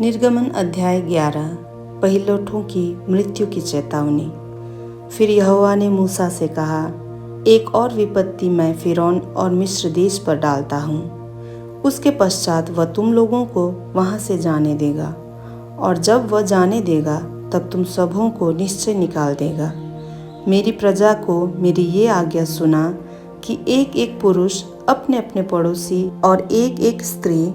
निर्गमन अध्याय 11। पहिलौठों की मृत्यु की चेतावनी। फिर यहोवा ने मूसा से कहा, एक और विपत्ति मैं फिरौन और मिस्र देश पर डालता हूँ। उसके पश्चात वह तुम लोगों को वहाँ से जाने देगा, और जब वह जाने देगा तब तुम सबों को निश्चय निकाल देगा। मेरी प्रजा को मेरी ये आज्ञा सुना कि एक एक पुरुष अपने अपने पड़ोसी और एक एक स्त्री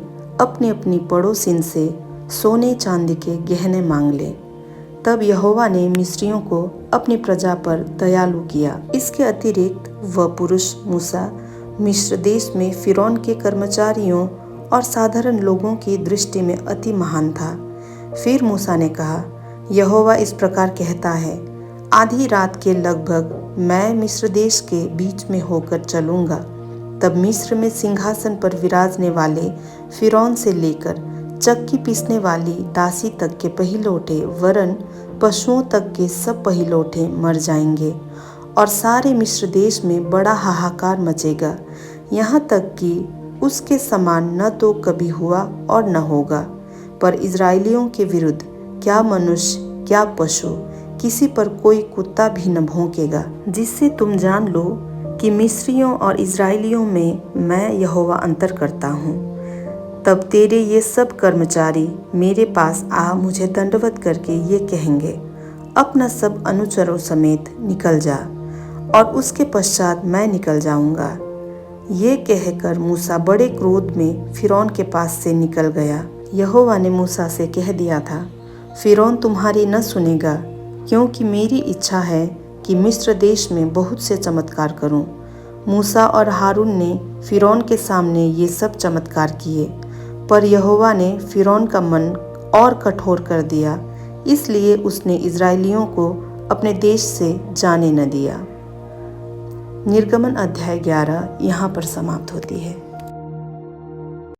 अपनी अपनी पड़ोसिन से सोने चांदी के गहने मांग ले। तब यहोवा ने मिस्रियों को अपनी प्रजा पर दयालु किया। इसके अतिरिक्त वह पुरुष मूसा मिस्र देश में फिरौन के कर्मचारियों और साधारण लोगों की दृष्टि में अति महान था। फिर मूसा ने कहा, यहोवा इस प्रकार कहता है, आधी रात के लगभग मैं मिस्र देश के बीच में होकर चलूँगा। तब मिस्र में सिंहासन पर विराजने वाले फिरौन से लेकर चक्की पीसने वाली दासी तक के पहिलौठे वरन पशुओं तक के सब पहिलौठे मर जाएंगे, और सारे मिस्र देश में बड़ा हाहाकार मचेगा, यहाँ तक कि उसके समान न तो कभी हुआ और न होगा। पर इज़राइलियों के विरुद्ध क्या मनुष्य क्या पशु, किसी पर कोई कुत्ता भी न भौंकेगा, जिससे तुम जान लो कि मिस्रियों और इज़राइलियों में मैं यहोवा अंतर करता हूँ। तब तेरे ये सब कर्मचारी मेरे पास आ मुझे दंडवत करके ये कहेंगे, अपना सब अनुचरों समेत निकल जा, और उसके पश्चात मैं निकल जाऊंगा। ये कहकर मूसा बड़े क्रोध में फिरौन के पास से निकल गया। यहोवा ने मूसा से कह दिया था, फिरौन तुम्हारी न सुनेगा, क्योंकि मेरी इच्छा है कि मिस्र देश में बहुत से चमत्कार करूं। मूसा और हारून ने फिरौन के सामने ये सब चमत्कार किए, पर यहोवा ने फिरौन का मन और कठोर कर दिया, इसलिए उसने इज़राइलियों को अपने देश से जाने न दिया। निर्गमन अध्याय 11 यहाँ पर समाप्त होती है।